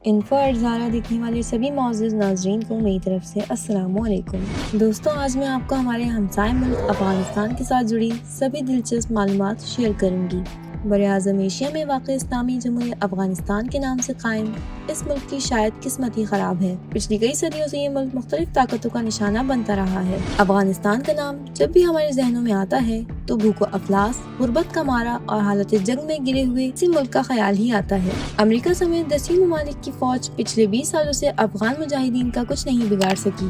Info ارزارہ دیکھنے والے سبھی معزز ناظرین کو میری طرف سے السلام علیکم۔ دوستوں، آج میں آپ کو ہمارے ہمسائے ملک افغانستان کے ساتھ جڑی سبھی دلچسپ معلومات شیئر کروں گی۔ براعظم ایشیا میں واقع اسلامی جمہوریہ افغانستان کے نام سے قائم اس ملک کی شاید قسمت ہی خراب ہے۔ پچھلی کئی صدیوں سے یہ ملک مختلف طاقتوں کا نشانہ بنتا رہا ہے۔ افغانستان کا نام جب بھی ہمارے ذہنوں میں آتا ہے تو بھوک و افلاس، غربت کا مارا اور حالت جنگ میں گرے ہوئے اسی ملک کا خیال ہی آتا ہے۔ امریکہ سمیت 10 ممالک کی فوج پچھلے 20 سالوں سے افغان مجاہدین کا کچھ نہیں بگاڑ سکی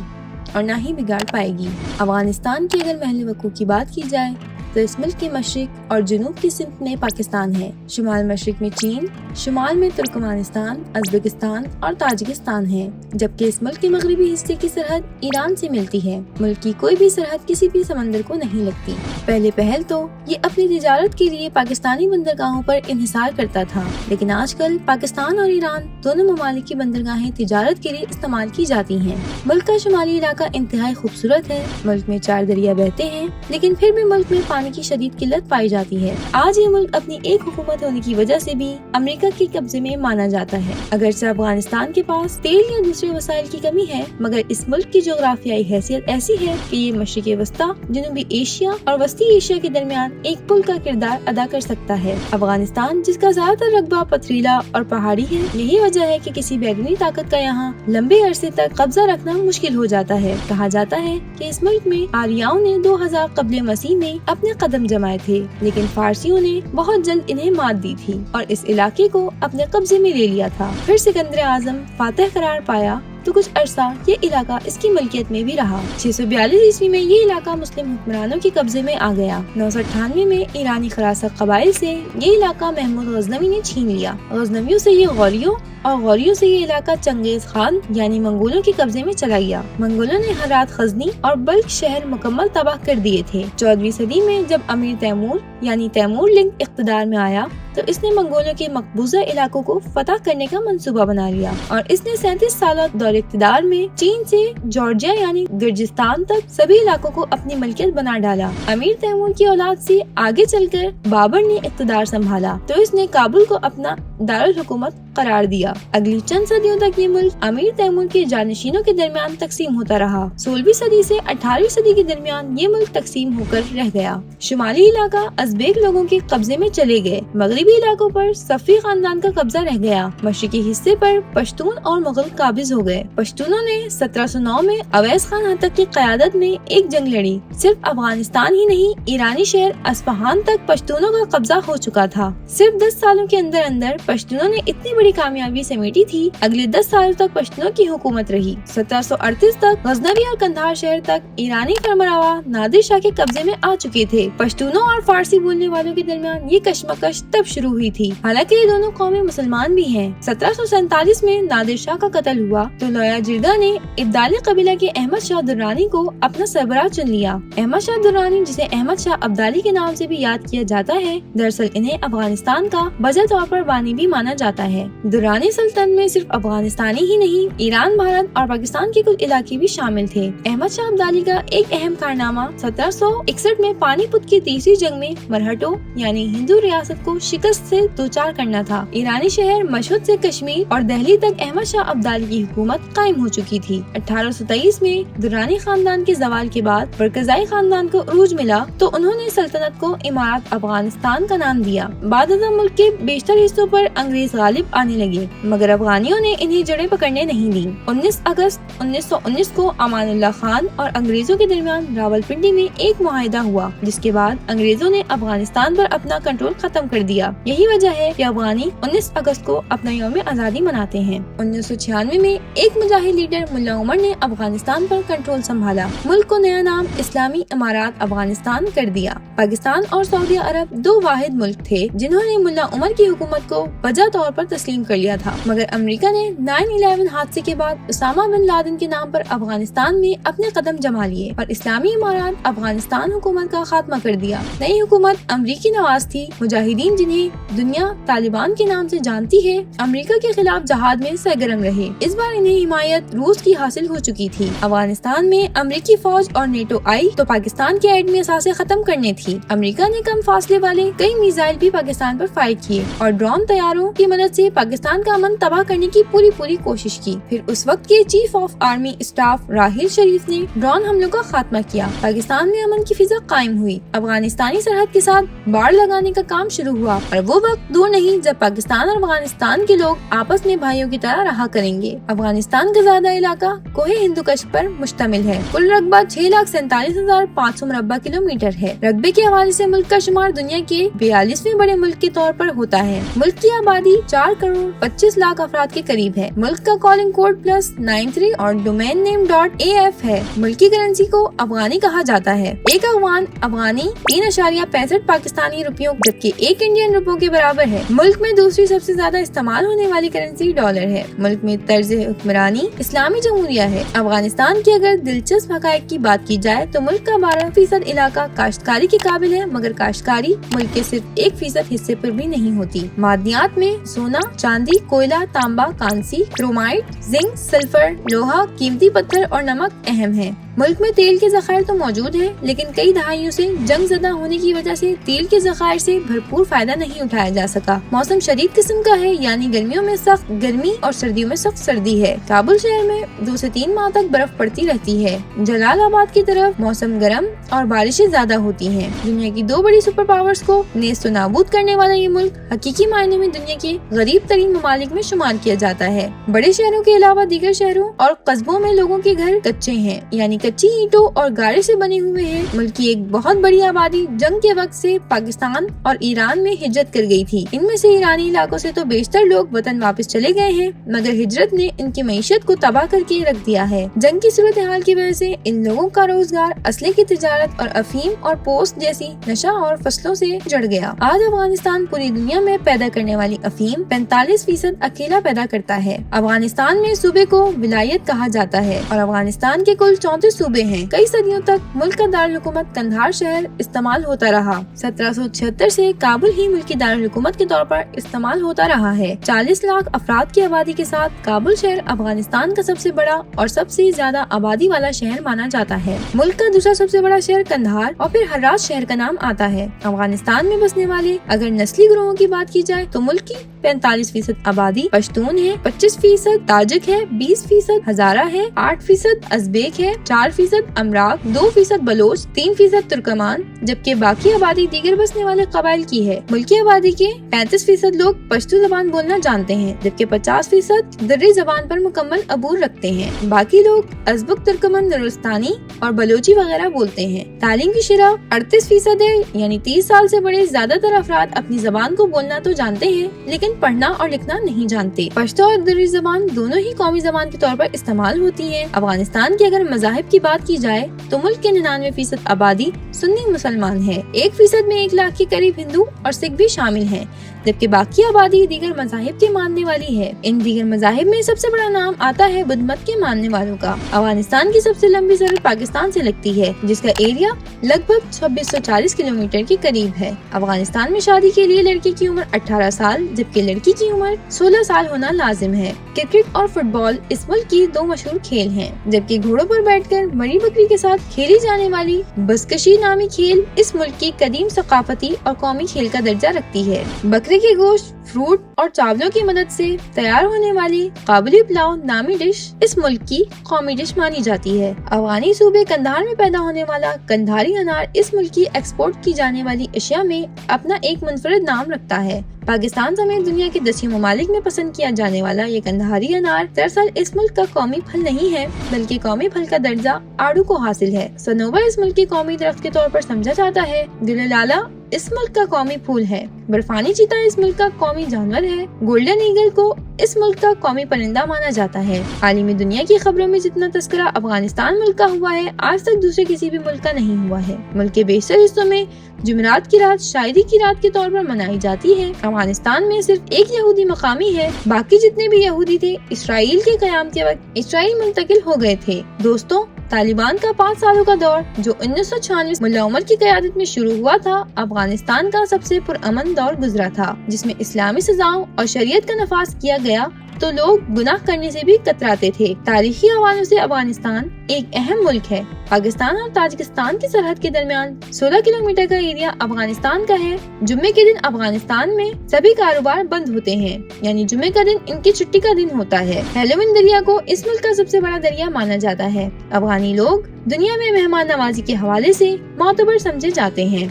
اور نہ ہی بگاڑ پائے گی۔ افغانستان کی اگر محل وقوع کی بات کی جائے تو اس ملک کے مشرق اور جنوب کی سمت میں پاکستان ہے، شمال مشرق میں چین، شمال میں ترکمانستان، ازبکستان اور تاجکستان ہے، جبکہ اس ملک کے مغربی حصے کی سرحد ایران سے ملتی ہے۔ ملک کی کوئی بھی سرحد کسی بھی سمندر کو نہیں لگتی۔ پہلے پہل تو یہ اپنی تجارت کے لیے پاکستانی بندرگاہوں پر انحصار کرتا تھا، لیکن آج کل پاکستان اور ایران دونوں ممالک کی بندرگاہیں تجارت کے لیے استعمال کی جاتی ہیں۔ ملک کا شمالی علاقہ انتہائی خوبصورت ہے۔ ملک میں 4 دریا بہتے ہیں، لیکن پھر بھی ملک میں پانی کی شدید قلت پائی جاتی ہے۔ آج یہ ملک اپنی ایک حکومت ہونے کی وجہ سے بھی امریکہ کے قبضے میں مانا جاتا ہے۔ اگرچہ افغانستان کے پاس تیل یا دوسرے وسائل کی کمی ہے، مگر اس ملک کی جغرافیائی حیثیت ایسی ہے کہ یہ مشرق وسطی، جنوبی ایشیا اور وسطی ایشیا کے درمیان ایک پل کا کردار ادا کر سکتا ہے۔ افغانستان، جس کا زیادہ تر رقبہ پتھریلا اور پہاڑی ہے، یہی وجہ ہے کہ کسی بیرونی طاقت کا یہاں لمبے عرصے تک قبضہ رکھنا مشکل ہو جاتا ہے۔ کہا جاتا ہے کہ اس ملک میں آریاؤں نے 2000 قبل مسیح میں اپنے قدم جمائے تھے، لیکن فارسیوں نے بہت جلد انہیں مات دی تھی اور اس علاقے کو اپنے قبضے میں لے لیا تھا۔ پھر سکندر اعظم فاتح قرار پایا تو کچھ عرصہ یہ علاقہ اس کی ملکیت میں بھی رہا۔ 642 عیسوی میں یہ علاقہ مسلم حکمرانوں کے قبضے میں آ گیا۔ 998 میں ایرانی خراسان قبائل سے یہ علاقہ محمود غزنوی نے چھین لیا۔ غزنویوں سے یہ غوریوں اور غوریوں سے یہ علاقہ چنگیز خان یعنی منگولوں کے قبضے میں چلا گیا۔ منگولوں نے ہرات، غزنی اور بلخ شہر مکمل تباہ کر دیے تھے۔ 14ویں صدی میں جب امیر تیمور یعنی تیمور لنگ اقتدار میں آیا تو اس نے منگولوں کے مقبوضہ علاقوں کو فتح کرنے کا منصوبہ بنا لیا اور اس نے 37 سالہ دور اقتدار میں چین سے جارجیا یعنی گرجستان تک سبھی علاقوں کو اپنی ملکیت بنا ڈالا۔ امیر تیمور کی اولاد سے آگے چل کر بابر نے اقتدار سنبھالا تو اس نے کابل کو اپنا دارالحکومت قرار دیا۔ اگلی چند صدیوں تک یہ ملک امیر تیمور کے جانشینوں کے درمیان تقسیم ہوتا رہا۔ 16ویں صدی سے 18ویں صدی کے درمیان یہ ملک تقسیم ہو کر رہ گیا۔ شمالی علاقہ ازبیک لوگوں کے قبضے میں چلے گئے، مغربی علاقوں پر صفوی خاندان کا قبضہ رہ گیا، مشرقی حصے پر پشتون اور مغل قابض ہو گئے۔ پشتونوں نے 1709 میں اویس خان ہتک کی قیادت میں ایک جنگ لڑی۔ صرف افغانستان ہی نہیں، ایرانی شہر اصفہان تک پشتونوں کا قبضہ ہو چکا تھا۔ صرف 10 سالوں کے اندر اندر پشتونوں نے اتنی بڑی کامیابی سمیٹی تھی، اگلے 10 سالوں تک پشتونوں کی حکومت رہی۔ 1738 تک غزنوی اور قندھار شہر تک ایرانی فرمانروا نادر شاہ کے قبضے میں آ چکے تھے۔ پشتونوں اور فارسی بولنے والوں کے درمیان یہ کشمکش تب شروع ہوئی تھی، حالانکہ یہ دونوں قومیں مسلمان بھی ہیں۔ 1747 میں نادر شاہ کا قتل ہوا تو لویا جردہ نے ابدالی قبیلہ کے احمد شاہ درانی کو اپنا سربراہ چن لیا۔ احمد شاہ درانی، جسے احمد شاہ ابدالی کے نام سے بھی یاد کیا جاتا ہے، دراصل انہیں افغانستان کا بجا طور پر بانی بھی مانا جاتا ہے۔ درانی سلطنت میں صرف افغانستانی ہی نہیں، ایران، بھارت اور پاکستان کے کچھ علاقے بھی شامل تھے۔ احمد شاہ ابدالی کا ایک اہم کارنامہ 1761 میں پانی پت کی تیسری جنگ میں مرہٹوں یعنی ہندو ریاست کو شکست سے دوچار کرنا تھا۔ ایرانی شہر مشہد سے کشمیر اور دہلی تک احمد شاہ ابدالی کی حکومت قائم ہو چکی تھی۔ 1823 میں درانی خاندان کے زوال کے بعد برکزائی خاندان کو عروج ملا تو انہوں نے سلطنت کو امارات افغانستان کا نام دیا۔ بعد ازاں ملک کے بیشتر حصوں پر انگریز غالب آنے لگے، مگر افغانیوں نے انہیں جڑیں پکڑنے نہیں دیں۔ 19 اگست 1919 کو امان اللہ خان اور انگریزوں کے درمیان راولپنڈی میں ایک معاہدہ ہوا، جس کے بعد انگریزوں نے افغانستان پر اپنا کنٹرول ختم کر دیا۔ یہی وجہ ہے کہ افغانی 19 اگست کو اپنا یوم آزادی مناتے ہیں۔ 1996 میں ایک مجاہد لیڈر ملا عمر نے افغانستان پر کنٹرول سنبھالا، ملک کو نیا نام اسلامی امارات افغانستان کر دیا۔ پاکستان اور سعودی عرب دو واحد ملک تھے جنہوں نے ملا عمر کی حکومت کو وجہ طور پر تسلیم کر لیا تھا، مگر امریکہ نے 9/11 حادثے کے بعد اسامہ بن لادن کے نام پر افغانستان میں اپنے قدم جما لیے اور اسلامی امارات افغانستان حکومت کا خاتمہ کر دیا۔ نئی حکومت امریکی نواز تھی۔ مجاہدین، جنہیں دنیا طالبان کے نام سے جانتی ہے، امریکہ کے خلاف جہاد میں سرگرم رہے۔ اس بار انہیں حمایت روس کی حاصل ہو چکی تھی۔ افغانستان میں امریکی فوج اور نیٹو آئی تو پاکستان کے ایٹمی اثاثے ختم کرنے تھی۔ امریکہ نے کم فاصلے والے کئی میزائل بھی پاکستان پر فائر کیے اور ڈرون طیاروں کی مدد سے पाकिस्तान का अमन तबाह करने की पूरी कोशिश की। फिर उस वक्त के chief of army staff Raheel Sharif ने ड्रोन हमलों का खात्मा किया। पाकिस्तान में अमन की फिजा कायम हुई। अफगानिस्तानी सरहद के साथ बाड़ लगाने का काम शुरू हुआ और वो वक्त दूर नहीं जब पाकिस्तान और अफगानिस्तान के लोग आपस में भाइयों की तरह रहा करेंगे। अफगानिस्तान का ज्यादा इलाका कोहे हिंदुकुश पर मुश्तमिल है। कुल रकबा 6,47,500 मुरब्बा किलोमीटर है। रकबे के हवाले से मुल्क का शुमार दुनिया के 42वें बड़े मुल्क के तौर पर होता है। मुल्क की आबादी 4,25,00,000 अफराद के करीब है। मुल्क का कॉलिंग कोड +93 और डोमेन नेम .af है। मुल्क की करेंसी को अफगानी कहा जाता है। एक अफगानी 3.65 पाकिस्तानी रुपयों जबकि एक इंडियन रुपयों के बराबर है। मुल्क में दूसरी सबसे ज्यादा इस्तेमाल होने वाली करेंसी डॉलर है। मुल्क में तर्ज हुक्मरानी इस्लामी जमहूरिया है। अफगानिस्तान की अगर दिलचस्प हकायक की बात की जाए तो मुल्क का 12% इलाका काश्तकारी के काबिल है, मगर काश्तकारी मुल्क के सिर्फ 1% हिस्से पर भी नहीं होती। मादनियात में सोना, चांदी, कोयला, तांबा, कांसी, क्रोमाइट, जिंक, सल्फर, लोहा, कीमती पत्थर और नमक अहम है। मुल्क में तेल के ज़खायर तो मौजूद हैं, लेकिन कई दहाइयों से जंग ज़दा होने की वजह से तेल के ज़खायर से भरपूर फायदा नहीं उठाया जा सका। मौसम शदीद किस्म का है, यानी गर्मियों में सख्त गर्मी और सर्दियों में सख्त सर्दी है। काबुल शहर में 2 से 3 माह तक बर्फ पड़ती रहती है। जलालाबाद की तरफ मौसम गर्म और बारिशें ज्यादा होती हैं। दुनिया की 2 बड़ी सुपर पावर्स को नेस्त नाबूद करने वाला ये मुल्क हकीकी मायने में दुनिया के गरीब तरीन ममालिक में शुमार किया जाता है। बड़े शहरों के अलावा दीगर शहरों और कस्बों में लोगों के घर कच्चे हैं, यानी कच्ची ईंटों और गारे से बने हुए हैं। मुल्क की एक बहुत बड़ी आबादी जंग के वक्त से पाकिस्तान और ईरान में हिजरत कर गई थी। इनमें से ईरानी इलाकों से तो बेशतर लोग वतन वापस चले गए हैं, मगर हिजरत ने इनकी मईशत को तबाह करके रख दिया है। जंग की सूरत हाल की वजह से इन लोगों का रोजगार असले की तिजारत और अफीम और पोस्ट जैसी नशा और फसलों से जुड़ गया। आज अफगानिस्तान पूरी दुनिया में पैदा करने वाली अफीम 45% अकेला पैदा करता है। अफगानिस्तान में सूबे को विलायत कहा जाता है और अफगानिस्तान के कुल 34 सूबे हैं। कई सदियों तक मुल्क का दारुल हुकूमत कंधार शहर इस्तेमाल होता रहा। 1776 से काबुल ही मुल्क की दारुल हुकूमत के तौर पर इस्तेमाल होता रहा है। 40 लाख अफराद की आबादी के साथ काबुल शहर अफगानिस्तान का सबसे बड़ा और सबसे ज्यादा आबादी वाला शहर माना जाता है। मुल्क का दूसरा सबसे बड़ा शहर कंधार और फिर हर्रात शहर का नाम आता है। अफगानिस्तान में बसने वाले अगर नस्ली ग्रोहों की बात की जाए तो मुल्क की 45% आबादी पश्तून है, 25% ताजिक है, 20% हजारा है, 8% अजबेक है, 4% अमराक, 2% बलोच, 3% तुर्कमान, जबकि बाकी आबादी दीगर बसने वाले कबाइल की है। मुल्क की आबादी के 35% लोग पश्तो जबान बोलना जानते हैं, जबकि 50% दर्री जबान पर मुकम्मल अबूर रखते हैं। बाकी लोग अजबक, तुर्कमन, नुरस्तानी और बलोची वगैरह बोलते हैं। तालीम की शरह 38% है, यानी 30 साल से बड़े ज्यादातर अफराद अपनी जबान को बोलना तो जानते हैं, लेकिन पढ़ना और लिखना नहीं जानते। पश्तो और दर्री जबान दोनों ही कौमी जबान के तौर पर इस्तेमाल होती है। अफगानिस्तान की अगर मज़ाहिब की बात की जाए तो मुल्क के 99% आबादी सुन्नी मुसलमान है। 1% में 1 लाख के करीब हिंदू और सिख भी शामिल हैं, जबकि बाकी आबादी दीगर मज़ाहिब के मानने वाली है। इन दीगर मज़ाहिब में सबसे बड़ा नाम आता है बुद्ध मत के मानने वालों का। अफगानिस्तान की सबसे लंबी सरहद पाकिस्तान से लगती है, जिसका एरिया लगभग 2640 किलोमीटर के करीब है। अफगानिस्तान में शादी के लिए लड़के की उम्र 18 साल जबकि लड़की की उम्र 16 साल होना लाजिम है। क्रिकेट और फुटबॉल इस मुल्क की 2 मशहूर खेल हैं, जबकि घोड़ों पर बैठकर मरी बकरी के साथ खेली जाने वाली बसकशी नामी खेल इस मुल्क की कदीम सकाफती और कौमी खेल का दर्जा रखती है। बकरे के गोश्त, फ्रूट और चावलों की मदद से तैयार होने वाली काबुली पुलाव नामी डिश इस मुल्क की कौमी डिश मानी जाती है। अफगानी सूबे कंधार में पैदा होने वाला कंधारी अनार इस मुल्क की एक्सपोर्ट की जाने वाली अशिया में अपना एक मुनफरद नाम रखता है। पाकिस्तान समेत दुनिया के 10 ममालिक में पसंद किया जाने वाला ये कंधारी अनार दरअसल इस मुल्क का कौमी फल नहीं है, बल्कि कौमी फल का दर्जा आड़ू को हासिल है। सनोबर इस मुल्क के कौमी दरख्त के तौर पर समझा जाता है। दिललाला इस मुल्क का कौमी फूल है। बर्फानी चीता इस मुल्क का कौमी जानवर है। गोल्डन ईगल को इस मुल्क का कौमी परिंदा माना जाता है। आलमी दुनिया की खबरों में जितना तस्करा अफगानिस्तान मुल्क का हुआ है, आज तक दूसरे किसी भी मुल्क का नहीं हुआ है। मुल्क के बेशतर हिस्सों में जुमेरात की रात शायरी की रात के तौर पर मनाई जाती है। अफगानिस्तान में सिर्फ एक यहूदी मकामी है, बाकी जितने भी यहूदी थे इसराइल के कयाम के वक्त इसराइल मुंतकिल हो गए थे। दोस्तों, तालिबान का 5 सालों का दौर जो 1996 मुल्ला उमर की क़यादत में शुरू हुआ था, अफगानिस्तान का सबसे पुरअमन दौर गुजरा था, जिसमें इस्लामी सजाओं और शरीयत का नफाज किया गया तो लोग गुनाह करने से भी कतराते थे। तारीखी हवालों से अफगानिस्तान एक अहम मुल्क है। पाकिस्तान और ताजिकिस्तान की सरहद के दरमियान 16 किलोमीटर का एरिया अफगानिस्तान का है। जुम्मे के दिन अफगानिस्तान में सभी कारोबार बंद होते हैं, यानी जुम्मे का दिन इनकी छुट्टी का दिन होता है। हेलोविन दरिया को इस मुल्क का सबसे बड़ा दरिया माना जाता है। अफगानी लोग दुनिया में मेहमान नवाजी के हवाले से मोतबर समझे जाते हैं।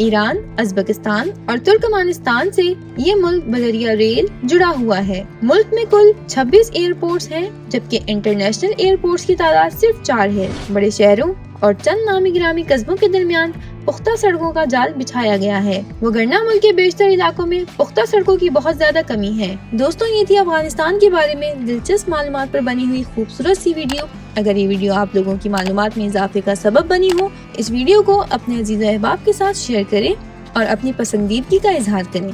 ईरान, उज़्बेकिस्तान और तुर्कमानिस्तान से ये मुल्क बदरिया रेल जुड़ा हुआ है। मुल्क में कुल 26 एयरपोर्ट्स हैं, जबकि इंटरनेशनल एयरपोर्ट्स की तादाद सिर्फ 4 है। बड़े शहरों और चंद नामी गिरामी कस्बों के दरमियान पुख्ता सड़कों का जाल बिछाया गया है। वगरना मुल्क के बेशतर इलाकों में पुख्ता सड़कों की बहुत ज्यादा कमी है। दोस्तों, ये थी अफगानिस्तान के बारे में दिलचस्प मालूमात पर बनी हुई खूबसूरत सी वीडियो। अगर ये वीडियो आप लोगों की मालूमात में इजाफे का सबब बनी हो, इस वीडियो को अपने अजीज अहबाब के साथ शेयर करें और अपनी पसंदीदगी का इजहार करें।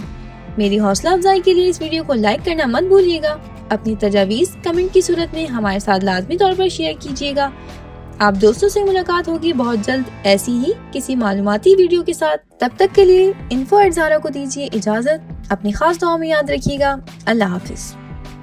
मेरी हौसला अफजाई के लिए इस वीडियो को लाइक करना मत भूलिएगा। अपनी तजावीज़ कमेंट की सूरत में हमारे साथ लाजमी तौर पर शेयर कीजिएगा। आप दोस्तों से मुलाकात होगी बहुत जल्द ऐसी ही किसी मालूमाती वीडियो के साथ। तब तक के लिए इन्फो@ज़ारा को दीजिए इजाजत। अपनी खास दुआ में याद रखिएगा। अल्लाह हाफिज।